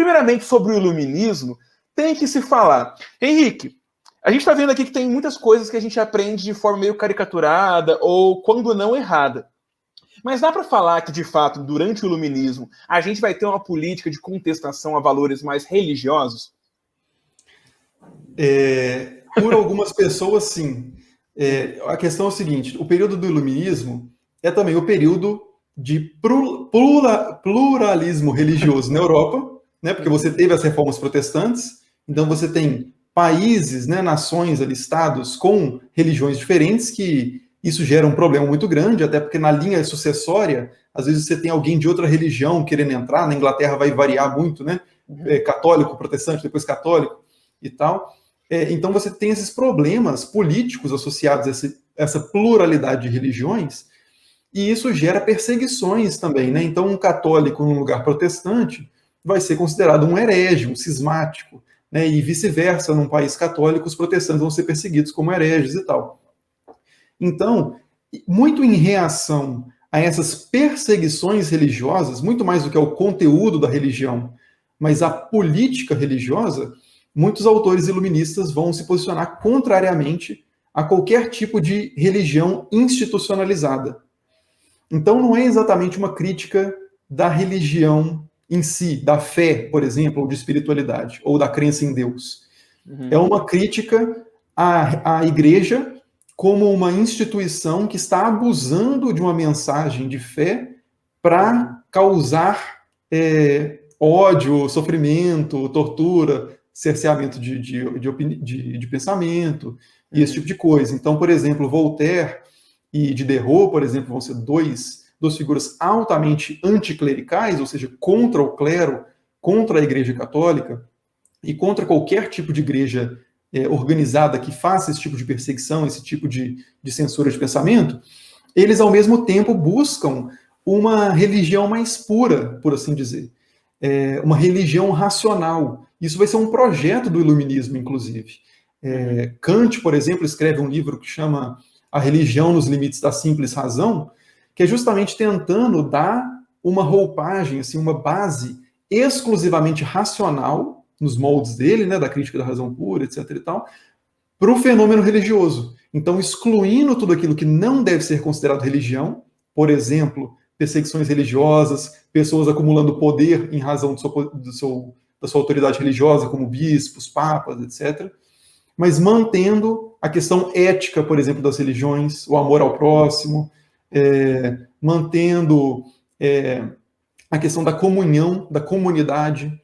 Primeiramente, sobre o iluminismo, tem que se falar. Henrique, a gente está vendo aqui que tem muitas coisas que a gente aprende de forma meio caricaturada ou, quando não, errada. Mas dá para falar que, de fato, durante o iluminismo, a gente vai ter uma política de contestação a valores mais religiosos? Por algumas pessoas, sim. A questão é o seguinte: o período do iluminismo é também o período de pluralismo religioso na Europa, né? Porque você teve as reformas protestantes, então você tem países, né, nações, ali, estados com religiões diferentes, que isso gera um problema muito grande, até porque na linha sucessória, às vezes você tem alguém de outra religião querendo entrar. Na Inglaterra vai variar muito, né? Católico, protestante, depois católico e tal. Então você tem esses problemas políticos associados a essa pluralidade de religiões, e isso gera perseguições também, né? Então um católico num lugar protestante vai ser considerado um herege, um cismático, né? E vice-versa, num país católico, os protestantes vão ser perseguidos como hereges e tal. Então, muito em reação a essas perseguições religiosas, muito mais do que ao conteúdo da religião, mas à política religiosa, muitos autores iluministas vão se posicionar contrariamente a qualquer tipo de religião institucionalizada. Então, não é exatamente uma crítica da religião em si, da fé, por exemplo, ou de espiritualidade, ou da crença em Deus. É uma crítica à igreja como uma instituição que está abusando de uma mensagem de fé para causar ódio, sofrimento, tortura, cerceamento de pensamento e esse tipo de coisa. Então, por exemplo, Voltaire e Diderot, por exemplo, vão ser duas figuras altamente anticlericais, ou seja, contra o clero, contra a Igreja Católica e contra qualquer tipo de igreja organizada que faça esse tipo de perseguição, esse tipo de censura de pensamento. Eles, ao mesmo tempo, buscam uma religião mais pura, por assim dizer. Uma religião racional. Isso vai ser um projeto do iluminismo, inclusive. Kant, por exemplo, escreve um livro que chama A Religião nos Limites da Simples Razão, que é justamente tentando dar uma roupagem, assim, uma base exclusivamente racional, nos moldes dele, né, da crítica da razão pura, etc. e tal, para o fenômeno religioso. Então, excluindo tudo aquilo que não deve ser considerado religião, por exemplo, perseguições religiosas, pessoas acumulando poder em razão da sua autoridade religiosa, como bispos, papas, etc., mas mantendo a questão ética, por exemplo, das religiões, o amor ao próximo, mantendo a questão da comunhão, da comunidade,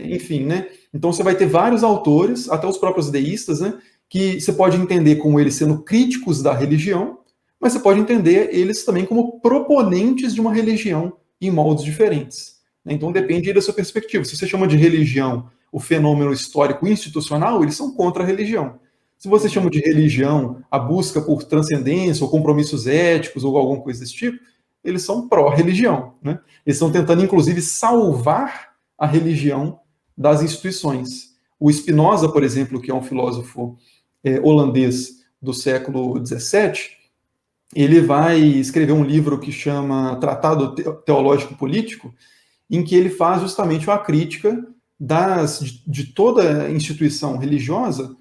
enfim, né? Então você vai ter vários autores, até os próprios deístas, né, que você pode entender como eles sendo críticos da religião, mas você pode entender eles também como proponentes de uma religião em moldes diferentes. Então depende da sua perspectiva. Se você chama de religião o fenômeno histórico institucional, eles são contra a religião. Se você chama de religião a busca por transcendência ou compromissos éticos ou alguma coisa desse tipo, eles são pró-religião, né? Eles estão tentando, inclusive, salvar a religião das instituições. O Spinoza, por exemplo, que é um filósofo holandês do século XVII, ele vai escrever um livro que chama Tratado Teológico Político, em que ele faz justamente uma crítica de toda instituição religiosa,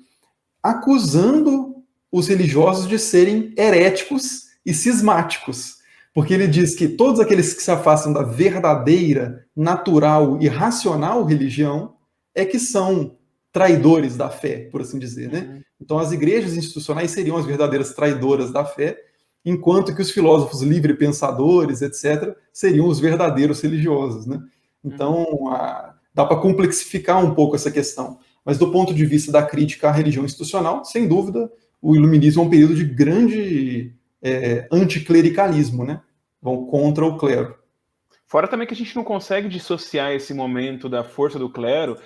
acusando os religiosos de serem heréticos e cismáticos. Porque ele diz que todos aqueles que se afastam da verdadeira, natural e racional religião é que são traidores da fé, por assim dizer, né? Então as igrejas institucionais seriam as verdadeiras traidoras da fé, enquanto que os filósofos livre-pensadores, etc., seriam os verdadeiros religiosos, né? Então, dá para complexificar um pouco essa questão. Mas do ponto de vista da crítica à religião institucional, sem dúvida, o iluminismo é um período de grande anticlericalismo, né? Vão contra o clero. Fora também que a gente não consegue dissociar esse momento da força do clero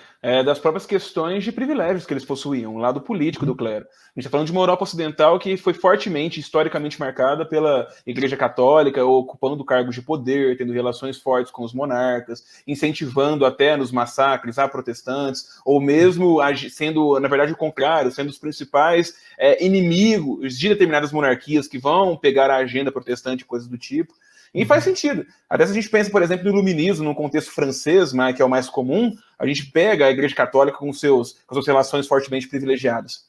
das próprias questões de privilégios que eles possuíam, o lado político do clero. A gente está falando de uma Europa ocidental que foi fortemente, historicamente marcada pela Igreja Católica, ocupando cargos de poder, tendo relações fortes com os monarcas, incentivando até nos massacres a protestantes, ou mesmo sendo, na verdade, o contrário, sendo os principais inimigos de determinadas monarquias que vão pegar a agenda protestante e coisas do tipo. E faz sentido. Até se a gente pensa, por exemplo, no iluminismo, no contexto francês, né, que é o mais comum, a gente pega a Igreja Católica com suas relações fortemente privilegiadas.